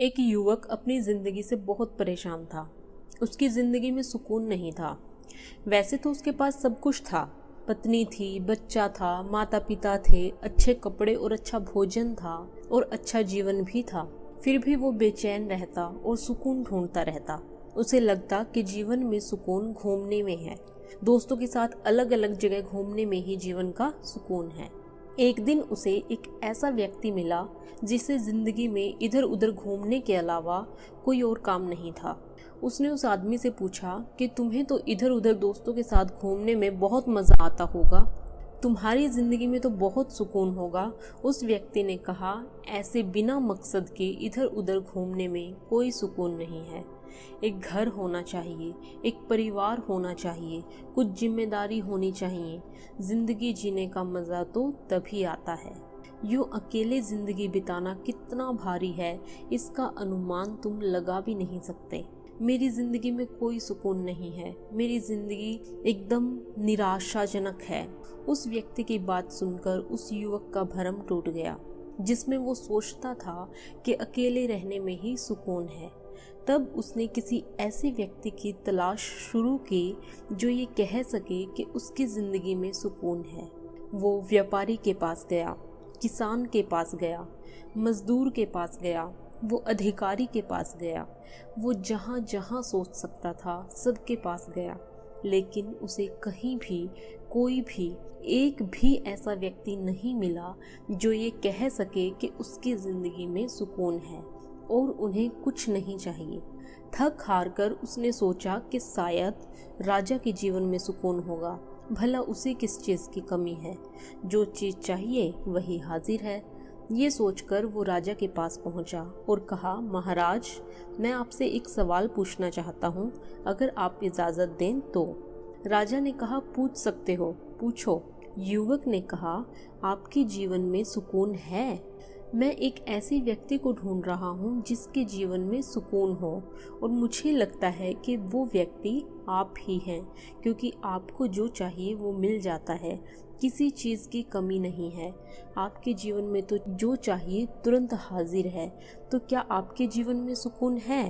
एक युवक अपनी ज़िंदगी से बहुत परेशान था। उसकी ज़िंदगी में सुकून नहीं था। वैसे तो उसके पास सब कुछ था। पत्नी थी, बच्चा था, माता पिता थे, अच्छे कपड़े और अच्छा भोजन था और अच्छा जीवन भी था। फिर भी वो बेचैन रहता और सुकून ढूंढता रहता। उसे लगता कि जीवन में सुकून घूमने में है। दोस्तों के साथ अलग अलग जगह घूमने में ही जीवन का सुकून है। एक दिन उसे एक ऐसा व्यक्ति मिला जिसे जिंदगी में इधर उधर घूमने के अलावा कोई और काम नहीं था। उसने उस आदमी से पूछा कि तुम्हें तो इधर उधर दोस्तों के साथ घूमने में बहुत मज़ा आता होगा, तुम्हारी ज़िंदगी में तो बहुत सुकून होगा। उस व्यक्ति ने कहा, ऐसे बिना मकसद के इधर उधर घूमने में कोई सुकून नहीं है। एक घर होना चाहिए, एक परिवार होना चाहिए, कुछ जिम्मेदारी होनी चाहिए। ज़िंदगी जीने का मज़ा तो तभी आता है। यूँ अकेले ज़िंदगी बिताना कितना भारी है, इसका अनुमान तुम लगा भी नहीं सकते। मेरी ज़िंदगी में कोई सुकून नहीं है, मेरी ज़िंदगी एकदम निराशाजनक है। उस व्यक्ति की बात सुनकर उस युवक का भरम टूट गया, जिसमें वो सोचता था कि अकेले रहने में ही सुकून है। तब उसने किसी ऐसे व्यक्ति की तलाश शुरू की जो ये कह सके कि उसकी ज़िंदगी में सुकून है। वो व्यापारी के पास गया, किसान के पास गया, मजदूर के पास गया, वो अधिकारी के पास गया, वो जहाँ जहाँ सोच सकता था सबके पास गया, लेकिन उसे कहीं भी कोई भी एक भी ऐसा व्यक्ति नहीं मिला जो ये कह सके कि उसकी ज़िंदगी में सुकून है और उन्हें कुछ नहीं चाहिए। थक हार कर उसने सोचा कि शायद राजा के जीवन में सुकून होगा। भला उसे किस चीज़ की कमी है, जो चीज़ चाहिए वही हाजिर है। ये सोचकर वो राजा के पास पहुंचा और कहा, महाराज, मैं आपसे एक सवाल पूछना चाहता हूँ, अगर आप इजाज़त दें तो। राजा ने कहा, पूछ सकते हो, पूछो। युवक ने कहा, आपके जीवन में सुकून है? मैं एक ऐसे व्यक्ति को ढूंढ रहा हूँ जिसके जीवन में सुकून हो, और मुझे लगता है कि वो व्यक्ति आप ही हैं, क्योंकि आपको जो चाहिए वो मिल जाता है, किसी चीज़ की कमी नहीं है। आपके जीवन में तो जो चाहिए तुरंत हाजिर है। तो क्या आपके जीवन में सुकून है?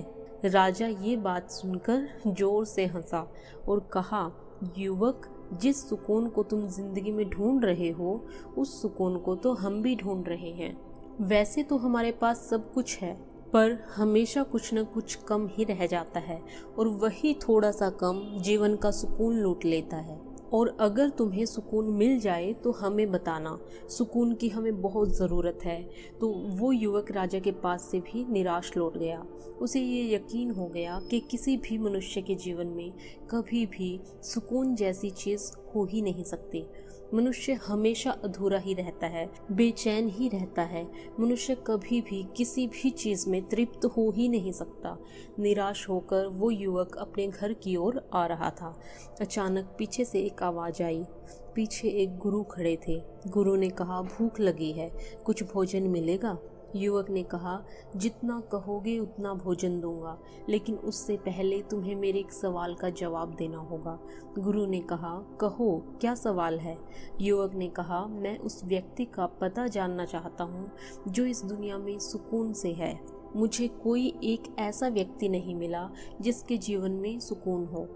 राजा ये बात सुनकर जोर से हंसा और कहा, युवक, जिस सुकून को तुम जिंदगी में ढूंढ रहे हो, उस सुकून को तो हम भी ढूंढ रहे हैं। वैसे तो हमारे पास सब कुछ है, पर हमेशा कुछ न कुछ कम ही रह जाता है, और वही थोड़ा सा कम जीवन का सुकून लूट लेता है। और अगर तुम्हें सुकून मिल जाए तो हमें बताना, सुकून की हमें बहुत ज़रूरत है। तो वो युवक राजा के पास से भी निराश लौट गया। उसे ये यकीन हो गया कि किसी भी मनुष्य के जीवन में कभी भी सुकून जैसी चीज़ हो ही नहीं सकती। मनुष्य हमेशा अधूरा ही रहता है, बेचैन ही रहता है। मनुष्य कभी भी किसी भी चीज़ में तृप्त हो ही नहीं सकता। निराश होकर वो युवक अपने घर की ओर आ रहा था। अचानक पीछे से एक आवाज़ आई। पीछे एक गुरु खड़े थे। गुरु ने कहा, भूख लगी है, कुछ भोजन मिलेगा? युवक ने कहा, जितना कहोगे उतना भोजन दूंगा, लेकिन उससे पहले तुम्हें मेरे एक सवाल का जवाब देना होगा। गुरु ने कहा, कहो, क्या सवाल है? युवक ने कहा, मैं उस व्यक्ति का पता जानना चाहता हूँ जो इस दुनिया में सुकून से है। मुझे कोई एक ऐसा व्यक्ति नहीं मिला जिसके जीवन में सुकून हो,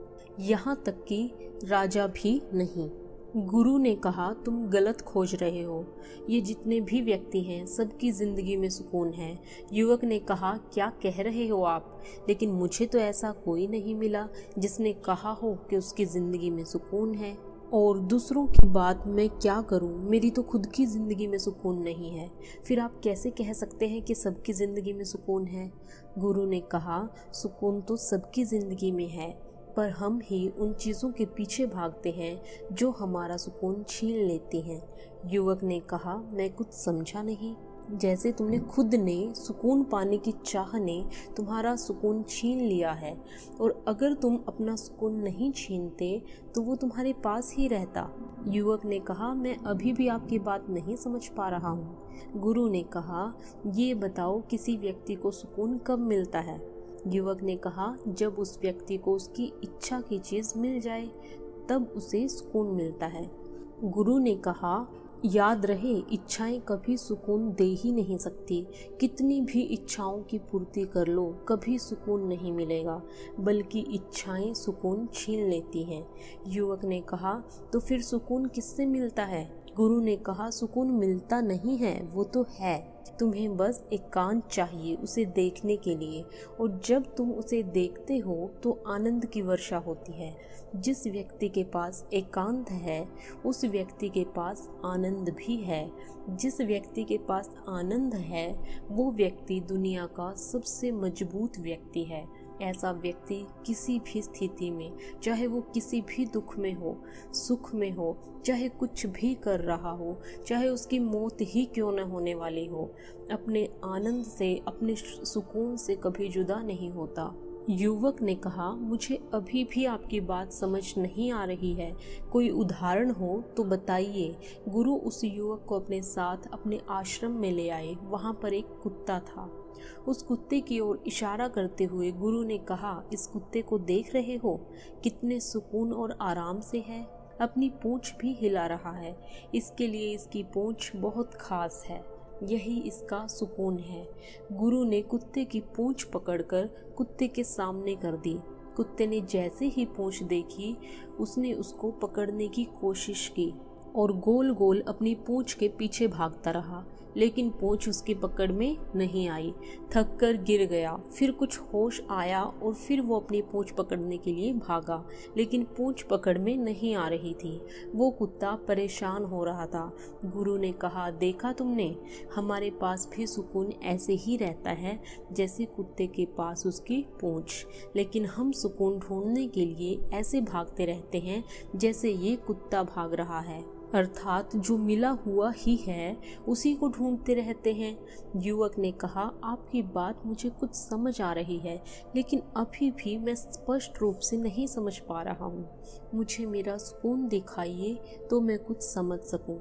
यहाँ तक कि राजा भी नहीं। गुरु ने कहा, तुम गलत खोज रहे हो। ये जितने भी व्यक्ति हैं सबकी ज़िंदगी में सुकून है। युवक ने कहा, क्या कह रहे हो आप? लेकिन मुझे तो ऐसा कोई नहीं मिला जिसने कहा हो कि उसकी ज़िंदगी में सुकून है। और दूसरों की बात मैं क्या करूं? मेरी तो खुद की ज़िंदगी में सुकून नहीं है। फिर आप कैसे कह सकते हैं कि सबकी ज़िंदगी में सुकून है? गुरु ने कहा, सुकून तो सबकी ज़िंदगी में है, पर हम ही उन चीज़ों के पीछे भागते हैं जो हमारा सुकून छीन लेती हैं। युवक ने कहा, मैं कुछ समझा नहीं। जैसे तुमने खुद ने सुकून पाने की चाह ने तुम्हारा सुकून छीन लिया है, और अगर तुम अपना सुकून नहीं छीनते तो वो तुम्हारे पास ही रहता। युवक ने कहा, मैं अभी भी आपकी बात नहीं समझ पा रहा हूँ। गुरु ने कहा, ये बताओ, किसी व्यक्ति को सुकून कब मिलता है? युवक ने कहा, जब उस व्यक्ति को उसकी इच्छा की चीज़ मिल जाए, तब उसे सुकून मिलता है। गुरु ने कहा, याद रहे, इच्छाएं कभी सुकून दे ही नहीं सकती। कितनी भी इच्छाओं की पूर्ति कर लो, कभी सुकून नहीं मिलेगा, बल्कि इच्छाएं सुकून छीन लेती हैं। युवक ने कहा, तो फिर सुकून किससे मिलता है? गुरु ने कहा, सुकून मिलता नहीं है, वो तो है। तुम्हें बस एकांत चाहिए उसे देखने के लिए, और जब तुम उसे देखते हो तो आनंद की वर्षा होती है। जिस व्यक्ति के पास एकांत है, उस व्यक्ति के पास आनंद भी है। जिस व्यक्ति के पास आनंद है, वो व्यक्ति दुनिया का सबसे मजबूत व्यक्ति है। ऐसा व्यक्ति किसी भी स्थिति में, चाहे वो किसी भी दुख में हो, सुख में हो, चाहे कुछ भी कर रहा हो, चाहे उसकी मौत ही क्यों न होने वाली हो, अपने आनंद से, अपने सुकून से कभी जुदा नहीं होता। युवक ने कहा, मुझे अभी भी आपकी बात समझ नहीं आ रही है, कोई उदाहरण हो तो बताइए। गुरु उस युवक को अपने साथ अपने आश्रम में ले आए। वहाँ पर एक कुत्ता था। उस कुत्ते की ओर इशारा करते हुए गुरु ने कहा, इस कुत्ते को देख रहे हो, कितने सुकून और आराम से है, अपनी पूंछ भी हिला रहा है। इसके लिए इसकी पूंछ बहुत खास है, यही इसका सुकून है। गुरु ने कुत्ते की पूंछ पकड़कर कुत्ते के सामने कर दी। कुत्ते ने जैसे ही पूंछ देखी, उसने उसको पकड़ने की कोशिश की और गोल गोल अपनी पूंछ के पीछे भागता रहा, लेकिन पूंछ उसकी पकड़ में नहीं आई। थक कर गिर गया। फिर कुछ होश आया और फिर वो अपनी पूंछ पकड़ने के लिए भागा, लेकिन पूंछ पकड़ में नहीं आ रही थी। वो कुत्ता परेशान हो रहा था। गुरु ने कहा, देखा तुमने, हमारे पास भी सुकून ऐसे ही रहता है जैसे कुत्ते के पास उसकी पूंछ, लेकिन हम सुकून ढूंढने के लिए ऐसे भागते रहते हैं जैसे ये कुत्ता भाग रहा है, अर्थात जो मिला हुआ ही है उसी को ढूंढते रहते हैं। युवक ने कहा, आपकी बात मुझे कुछ समझ आ रही है, लेकिन अभी भी मैं स्पष्ट रूप से नहीं समझ पा रहा हूँ। मुझे मेरा सुकून दिखाइए तो मैं कुछ समझ सकूं।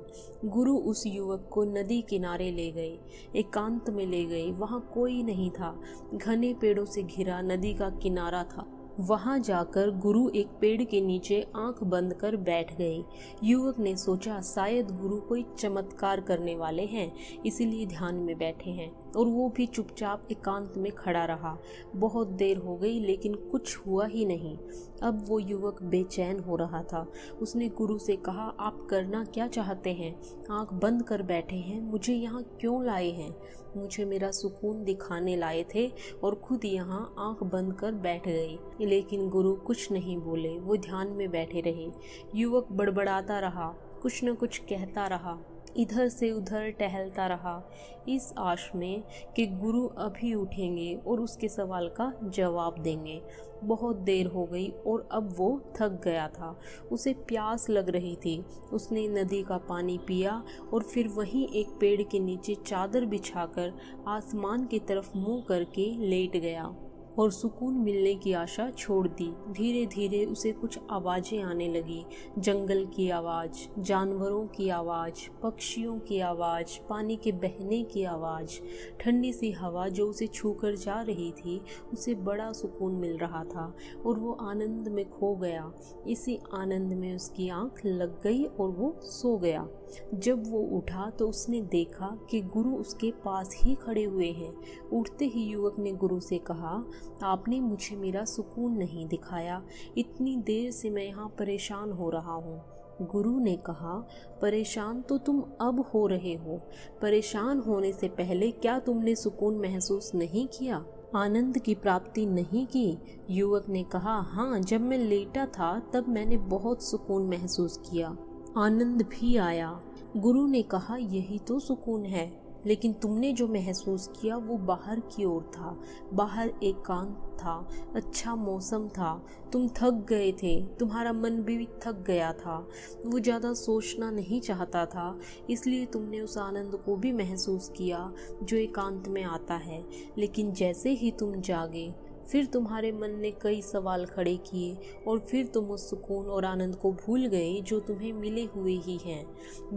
गुरु उस युवक को नदी किनारे ले गए, एकांत में ले गए। वहाँ कोई नहीं था, घने पेड़ों से घिरा नदी का किनारा था। वहां जाकर गुरु एक पेड़ के नीचे आंख बंद कर बैठ गए। युवक ने सोचा, शायद गुरु कोई चमत्कार करने वाले हैं, इसीलिए ध्यान में बैठे हैं, और वो भी चुपचाप एकांत में खड़ा रहा। बहुत देर हो गई, लेकिन कुछ हुआ ही नहीं। अब वो युवक बेचैन हो रहा था। उसने गुरु से कहा, आप करना क्या चाहते हैं? आंख बंद कर बैठे हैं, मुझे यहाँ क्यों लाए हैं? मुझे मेरा सुकून दिखाने लाए थे और खुद यहाँ आंख बंद कर बैठ गए। लेकिन गुरु कुछ नहीं बोले, वो ध्यान में बैठे रहे। युवक बड़बड़ाता रहा, कुछ न कुछ कहता रहा, इधर से उधर टहलता रहा, इस आश में कि गुरु अभी उठेंगे और उसके सवाल का जवाब देंगे। बहुत देर हो गई और अब वो थक गया था। उसे प्यास लग रही थी। उसने नदी का पानी पिया और फिर वहीं एक पेड़ के नीचे चादर बिछाकर आसमान की तरफ मुंह करके लेट गया और सुकून मिलने की आशा छोड़ दी। धीरे धीरे उसे कुछ आवाज़ें आने लगी। जंगल की आवाज़, जानवरों की आवाज़, पक्षियों की आवाज़, पानी के बहने की आवाज़, ठंडी सी हवा जो उसे छूकर जा रही थी। उसे बड़ा सुकून मिल रहा था और वो आनंद में खो गया। इसी आनंद में उसकी आंख लग गई और वो सो गया। जब वो उठा तो उसने देखा कि गुरु उसके पास ही खड़े हुए हैं। उठते ही युवक ने गुरु से कहा, आपने मुझे मेरा सुकून नहीं दिखाया, इतनी देर से मैं यहाँ परेशान हो रहा हूँ। गुरु ने कहा, परेशान तो तुम अब हो रहे हो, परेशान होने से पहले क्या तुमने सुकून महसूस नहीं किया, आनंद की प्राप्ति नहीं की? युवक ने कहा, हाँ, जब मैं लेटा था तब मैंने बहुत सुकून महसूस किया, आनंद भी आया। गुरु ने कहा, यही तो सुकून है, लेकिन तुमने जो महसूस किया वो बाहर की ओर था। बाहर एकांत था, अच्छा मौसम था, तुम थक गए थे, तुम्हारा मन भी थक गया था, वो ज़्यादा सोचना नहीं चाहता था, इसलिए तुमने उस आनंद को भी महसूस किया जो एकांत में आता है। लेकिन जैसे ही तुम जागे, फिर तुम्हारे मन ने कई सवाल खड़े किए और फिर तुम उस सुकून और आनंद को भूल गए जो तुम्हें मिले हुए ही हैं।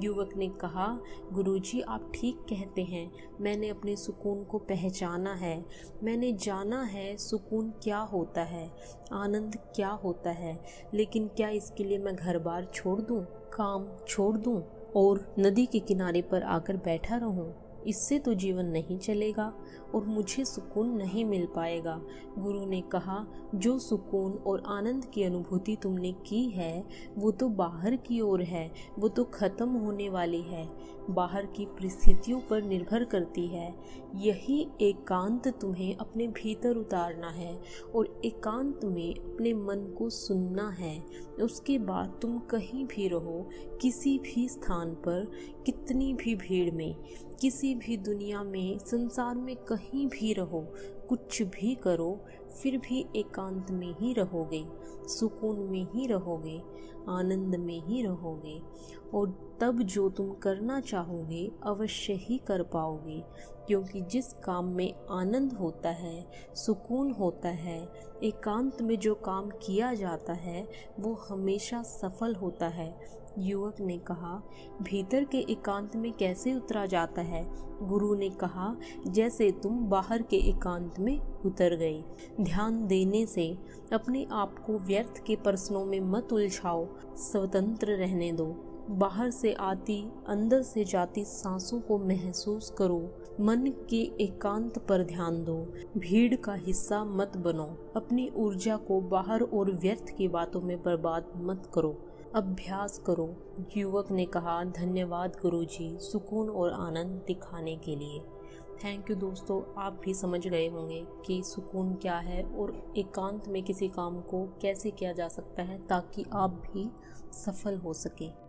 युवक ने कहा, गुरुजी आप ठीक कहते हैं, मैंने अपने सुकून को पहचाना है, मैंने जाना है सुकून क्या होता है, आनंद क्या होता है, लेकिन क्या इसके लिए मैं घर बार छोड़ दूँ, काम छोड़ दूँ? और नदी के किनारे पर आकर बैठा रहूं? इससे तो जीवन नहीं चलेगा और मुझे सुकून नहीं मिल पाएगा। गुरु ने कहा, जो सुकून और आनंद की अनुभूति तुमने की है वो तो बाहर की ओर है, वो तो ख़त्म होने वाली है, बाहर की परिस्थितियों पर निर्भर करती है। यही एकांत तुम्हें अपने भीतर उतारना है और एकांत में अपने मन को सुनना है। उसके बाद तुम कहीं भी रहो, किसी भी स्थान पर, कितनी भी भीड़ में, किसी भी दुनिया में, संसार में कहीं भी रहो, कुछ भी करो, फिर भी एकांत में ही रहोगे, सुकून में ही रहोगे, आनंद में ही रहोगे। और तब जो तुम करना चाहोगे अवश्य ही कर पाओगे, क्योंकि जिस काम में आनंद होता है, सुकून होता है, एकांत में जो काम किया जाता है वो हमेशा सफल होता है। युवक ने कहा, भीतर के एकांत में कैसे उतरा जाता है? गुरु ने कहा, जैसे तुम बाहर के एकांत में उतर गए। ध्यान देने से अपने आप को व्यर्थ के प्रश्नों में मत उलझाओ, स्वतंत्र रहने दो। बाहर से आती, अंदर से जाती सांसों को महसूस करो। मन के एकांत पर ध्यान दो। भीड़ का हिस्सा मत बनो। अपनी ऊर्जा को बाहर और व्यर्थ की बातों में बर्बाद मत करो। अभ्यास करो। युवक ने कहा, धन्यवाद गुरुजी, सुकून और आनंद दिखाने के लिए। थैंक यू दोस्तों, आप भी समझ गए होंगे कि सुकून क्या है और एकांत में किसी काम को कैसे किया जा सकता है ताकि आप भी सफल हो सके।